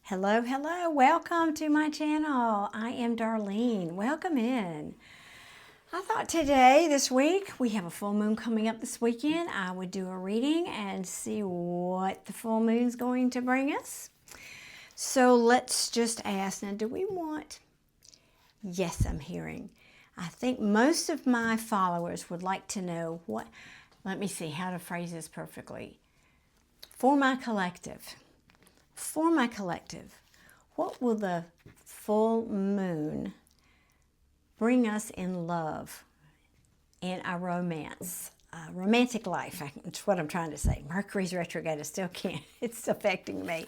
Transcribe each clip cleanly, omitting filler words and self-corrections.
Hello, hello. Welcome to my channel. I am Darlene. Welcome in. I thought today, this week, we have a full moon coming up this weekend. I would do a reading and see what the full moon's going to bring us. So let's just ask, now do we want, yes, I'm hearing. I think most of my followers would like to know what, let me see how to phrase this perfectly. For my collective, what will the full moon bring us in love and our romance, romantic life? That's what I'm trying to say. Mercury's retrograde is still it's affecting me.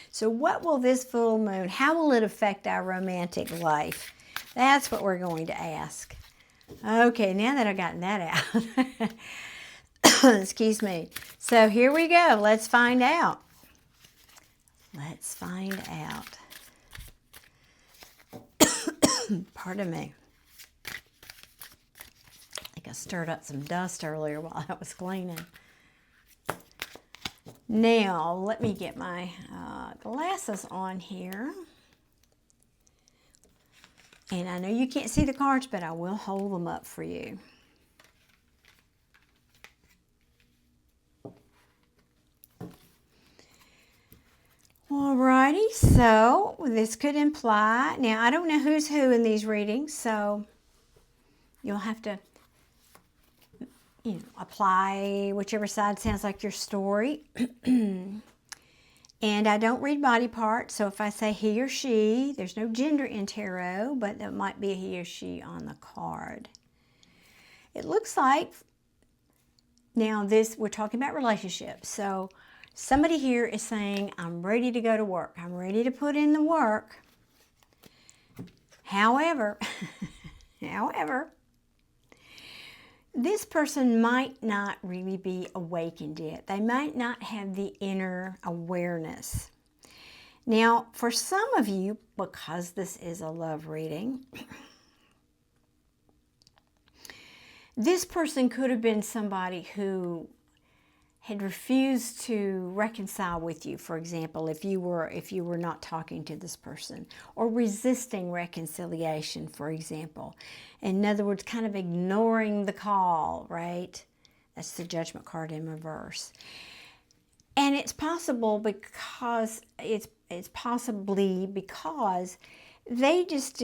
So what will this full moon, how will it affect our romantic life? That's what we're going to ask. Okay, now that I've gotten that out, excuse me. So here we go. Let's find out. Let's find out. Pardon me. I think I stirred up some dust earlier while I was cleaning. Now, let me get my glasses on here. And I know you can't see the cards, but I will hold them up for you. Alrighty, so this could imply, now I don't know who's who in these readings, so you'll have to, apply whichever side sounds like your story. And I don't read body parts, so if I say he or she, there's no gender in tarot, but there might be a he or she on the card. It looks like, now this, we're talking about relationships, so somebody here is saying, I'm ready to go to work. I'm ready to put in the work. However, this person might not really be awakened yet. They might not have the inner awareness. Now, for some of you, because this is a love reading, this person could have been somebody who had refused to reconcile with you, for example, if you were not talking to this person, or resisting reconciliation, for example. In other words, kind of ignoring the call, right? That's the Judgment card in reverse. And it's possible because it's possibly because they just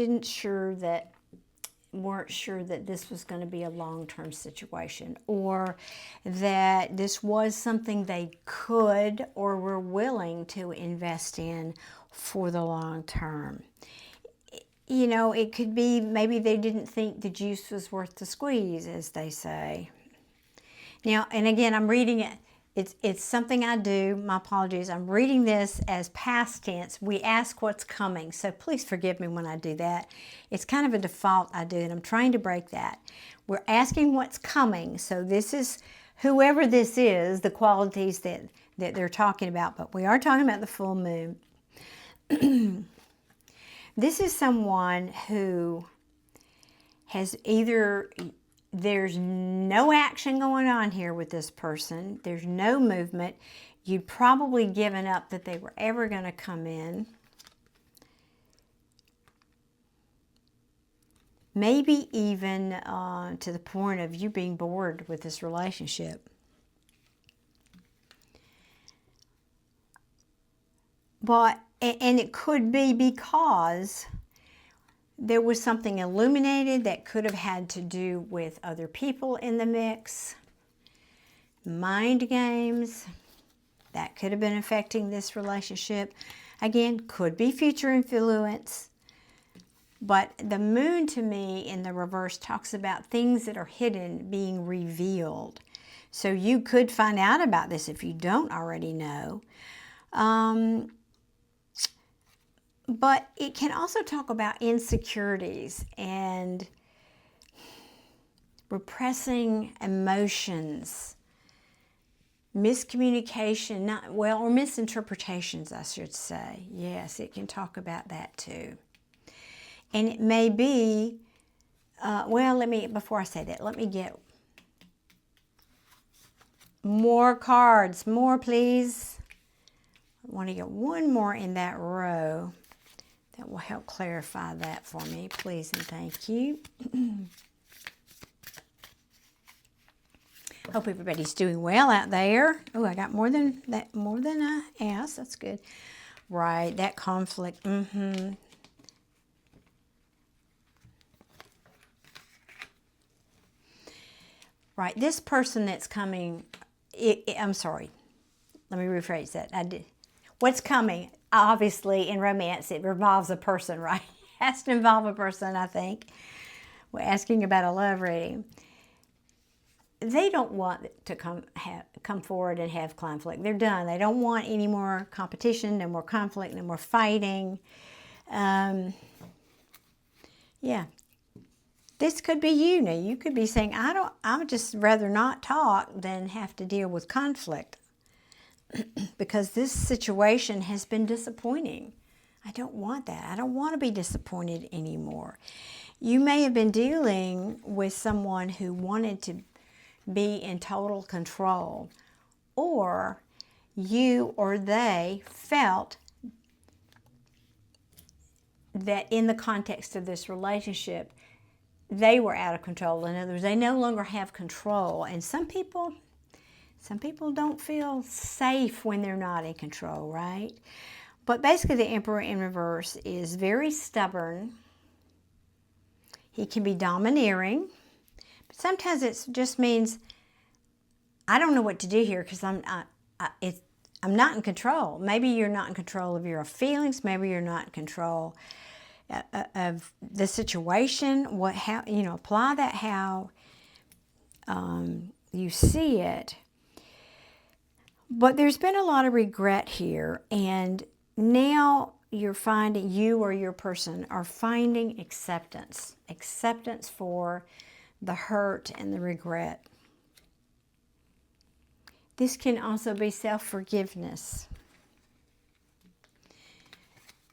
weren't sure that this was going to be a long-term situation, or that this was something they could or were willing to invest in for the long term. It could be maybe they didn't think the juice was worth the squeeze, as they say. Now, and again, I'm reading it. It's something I do. My apologies. I'm reading this as past tense. We ask what's coming, so please forgive me when I do that. It's kind of a default I do, and I'm trying to break that. We're asking what's coming, so this is whoever this is, the qualities that they're talking about, but we are talking about the full moon. This is someone who has either... There's no action going on here with this person. There's no movement. You'd probably given up that they were ever going to come in. Maybe even to the point of you being bored with this relationship. And it could be because there was something illuminated that could have had to do with other people in the mix. Mind games, that could have been affecting this relationship. Again, could be future influence. But the moon to me in the reverse talks about things that are hidden being revealed. So you could find out about this if you don't already know. But it can also talk about insecurities and repressing emotions, miscommunication, or misinterpretations, I should say. Yes, it can talk about that too. And it may be, before I say that, let me get more cards. More, please. I want to get one more in that row that will help clarify that for me. Please and thank you. Hope everybody's doing well out there. Oh, I got more than I asked. That's good. Right, that conflict. Right, this person that's coming, I'm sorry, let me rephrase that. What's coming, obviously in romance, it involves a person, right? It has to involve a person, I think. We're asking about a love reading. They don't want to come forward and have conflict. They're done. They don't want any more competition, no more conflict, no more fighting. Yeah. This could be you. Now, you could be saying, I would just rather not talk than have to deal with conflict because this situation has been disappointing. I don't want that. I don't want to be disappointed anymore. You may have been dealing with someone who wanted to be in total control, or you or they felt that in the context of this relationship, they were out of control. In other words, they no longer have control. And some people don't feel safe when they're not in control, right? But basically the Emperor in reverse is very stubborn. He can be domineering. But sometimes it just means, I don't know what to do here because I'm not in control. Maybe you're not in control of your feelings. Maybe you're not in control of the situation. Apply that how you see it. But there's been a lot of regret here, and now you're finding, you or your person are finding acceptance for the hurt and the regret. This can also be self-forgiveness.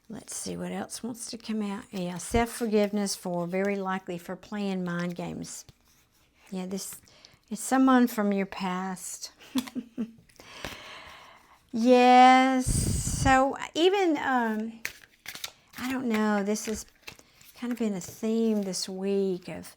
Let's see what else wants to come out. Yeah, self-forgiveness very likely for playing mind games. Yeah, this is someone from your past. Yes, so even, I don't know, this has kind of been a theme this week of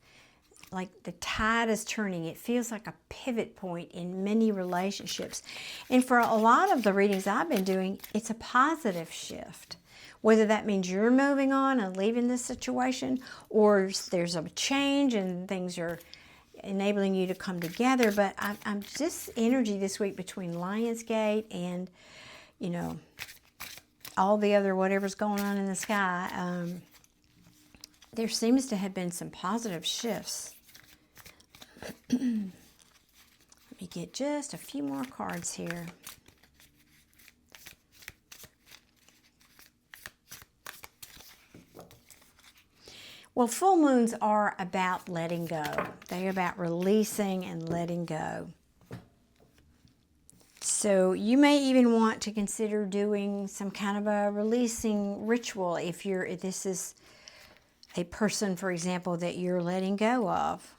like the tide is turning. It feels like a pivot point in many relationships. And for a lot of the readings I've been doing, it's a positive shift. Whether that means you're moving on and leaving this situation, or there's a change and things are enabling you to come together. But I'm just energy this week between Lionsgate and, all the other whatever's going on in the sky. There seems to have been some positive shifts. Let me get just a few more cards here. Well, full moons are about letting go. They're about releasing and letting go. So you may even want to consider doing some kind of a releasing ritual if this is a person, for example, that you're letting go of.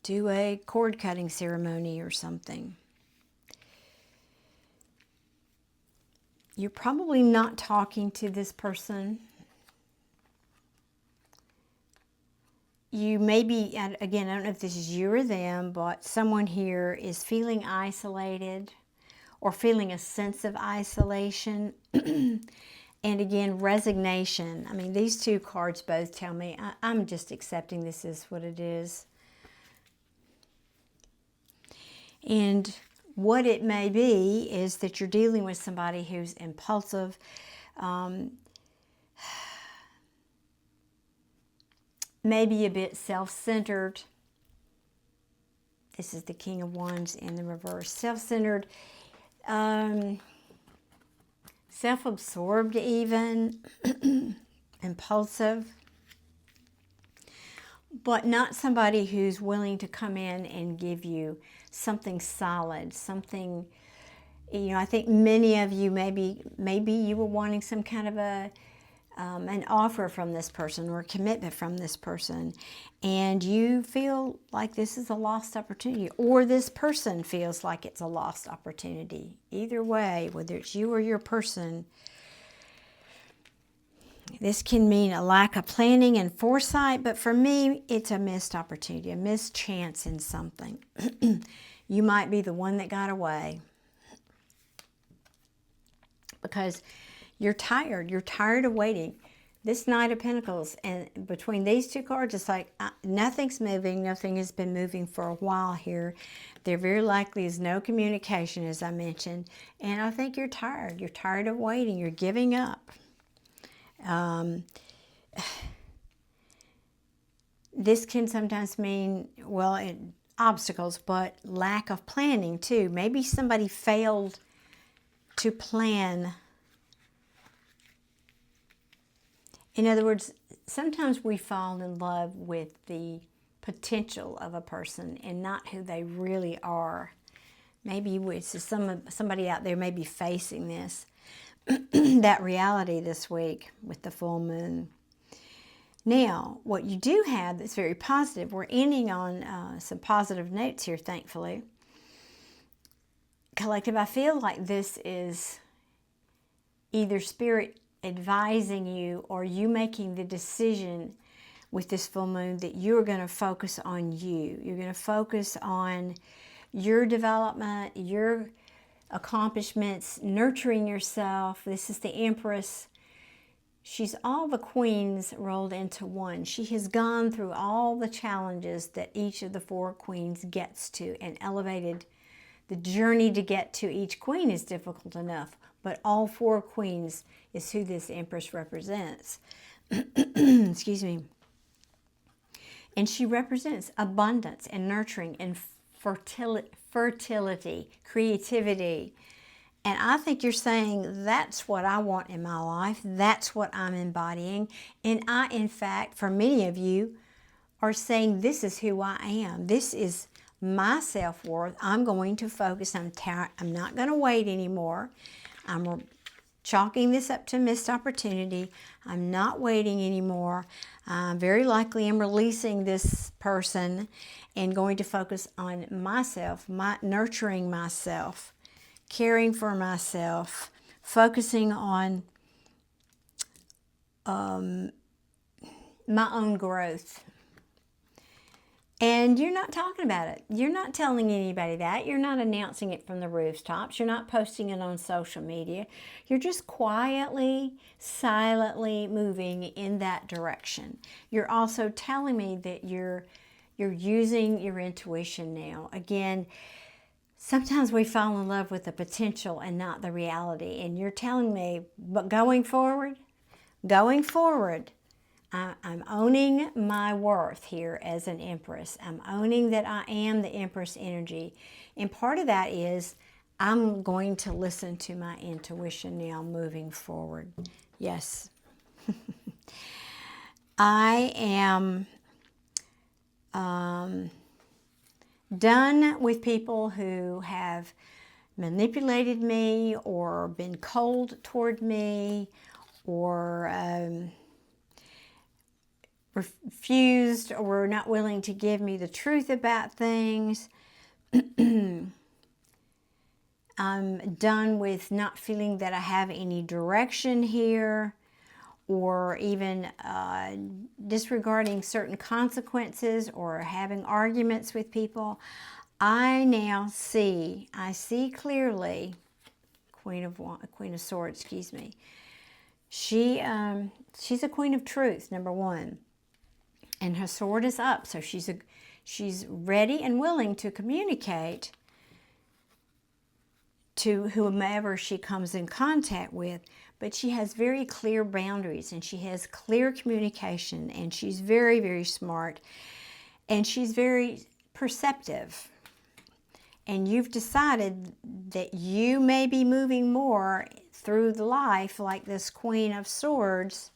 Do a cord cutting ceremony or something. You're probably not talking to this person. You may be, again, I don't know if this is you or them, but someone here is feeling isolated or feeling a sense of isolation. And again, resignation. I mean, these two cards both tell me I'm just accepting this is what it is. And what it may be is that you're dealing with somebody who's impulsive, maybe a bit self-centered. This is the King of Wands in the reverse. Self-centered, self-absorbed even, impulsive, but not somebody who's willing to come in and give you something solid, something, I think many of you maybe you were wanting some kind of a an offer from this person or a commitment from this person, and you feel like this is a lost opportunity, or this person feels like it's a lost opportunity. Either way, whether it's you or your person, this can mean a lack of planning and foresight, but for me, it's a missed opportunity, a missed chance in something. You might be the one that got away because you're tired. You're tired of waiting. This Knight of Pentacles, and between these two cards, it's like nothing's moving. Nothing has been moving for a while here. There very likely is no communication, as I mentioned. And I think you're tired. You're tired of waiting. You're giving up. This can sometimes mean, well, obstacles, but lack of planning too. Maybe somebody failed to plan. In other words, sometimes we fall in love with the potential of a person and not who they really are. Maybe somebody out there may be facing this, that reality this week with the full moon. Now, what you do have that's very positive, we're ending on some positive notes here, thankfully. Collective, I feel like this is either Spirit advising you or you making the decision with this full moon that you're going to focus on you. You're going to focus on your development, your accomplishments, nurturing yourself. This is the Empress. She's all the queens rolled into one. She has gone through all the challenges that each of the four queens gets to and elevated. The journey to get to each queen is difficult enough, but all four queens is who this Empress represents. Excuse me. And she represents abundance and nurturing and fertility, creativity. And I think you're saying, that's what I want in my life. That's what I'm embodying. And I, in fact, for many of you, are saying, this is who I am. This is my self-worth. I'm going to focus. I'm not going to wait anymore. I'm chalking this up to missed opportunity. I'm not waiting anymore. Very likely I'm releasing this person and going to focus on myself, nurturing myself, caring for myself, focusing on my own growth. And you're not talking about it. You're not telling anybody that. You're not announcing it from the rooftops. You're not posting it on social media. You're just quietly, silently moving in that direction. You're also telling me that you're using your intuition now. Again, sometimes we fall in love with the potential and not the reality. And you're telling me, but going forward, I'm owning my worth here as an Empress. I'm owning that I am the Empress energy. And part of that is I'm going to listen to my intuition now moving forward. Yes. I am done with people who have manipulated me or been cold toward me or refused or were not willing to give me the truth about things. I'm done with not feeling that I have any direction here, or even disregarding certain consequences or having arguments with people. I see clearly, Queen of Swords, excuse me. She's a queen of truth, number one. And her sword is up, so she's ready and willing to communicate to whomever she comes in contact with, but she has very clear boundaries and she has clear communication, and she's very, very smart, and she's very perceptive. And you've decided that you may be moving more through the life like this Queen of Swords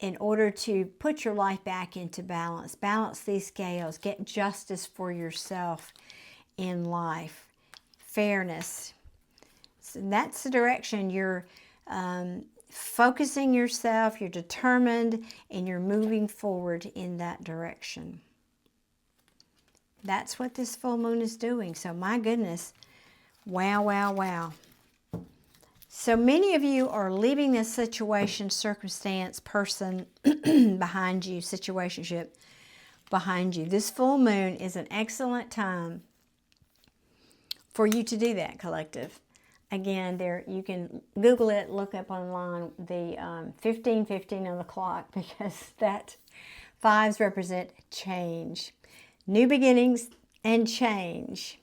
in order to put your life back into balance. Balance these scales. Get justice for yourself in life. Fairness. So that's the direction you're focusing yourself, you're determined, and you're moving forward in that direction. That's what this full moon is doing. So my goodness, wow, wow, wow. So many of you are leaving this situation, circumstance, person behind you, situationship behind you. This full moon is an excellent time for you to do that, collective. Again, there you can Google it, look up online the 1515 on the clock, because that 5s represent change, new beginnings and change.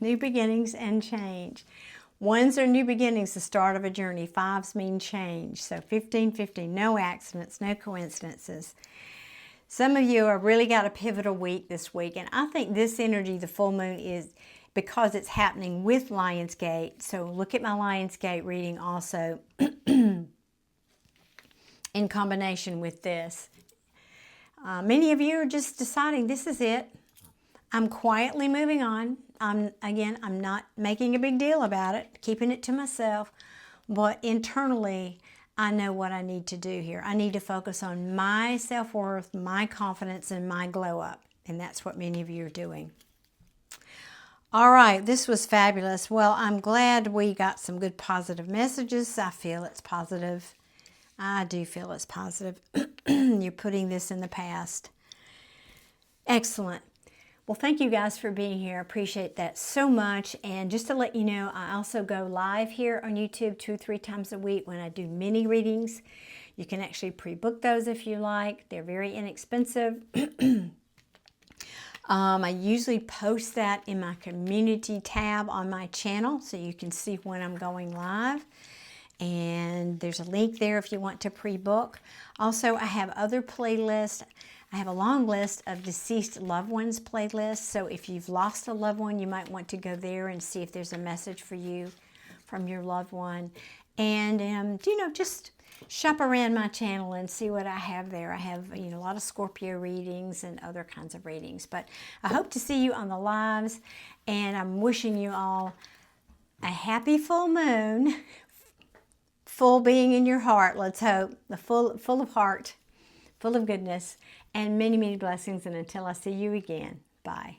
New beginnings and change. 1s are new beginnings, the start of a journey. 5s mean change. So 1515, no accidents, no coincidences. Some of you have really got a pivotal week this week, and I think this energy, the full moon, is because it's happening with Lionsgate. So look at my Lionsgate reading also in combination with this. Many of you are just deciding this is it. I'm quietly moving on. I'm not making a big deal about it, keeping it to myself, but internally, I know what I need to do here. I need to focus on my self-worth, my confidence, and my glow up. And that's what many of you are doing. All right, this was fabulous. Well, I'm glad we got some good positive messages. I feel it's positive. I do feel it's positive. You're putting this in the past. Excellent. Well, thank you guys for being here. I appreciate that so much. And just to let you know, I also go live here on YouTube 2 or 3 times a week when I do mini readings. You can actually pre-book those if you like. They're very inexpensive. I usually post that in my community tab on my channel, so you can see when I'm going live. And there's a link there if you want to pre-book. Also, I have other playlists. I have a long list of deceased loved ones playlists. So if you've lost a loved one, you might want to go there and see if there's a message for you from your loved one. And, you know, just shop around my channel and see what I have there. I have, you know, a lot of Scorpio readings and other kinds of readings. But I hope to see you on the lives. And I'm wishing you all a happy full moon. Full being in your heart, let's hope. The full of heart, full of goodness, and many, many blessings. And until I see you again, bye.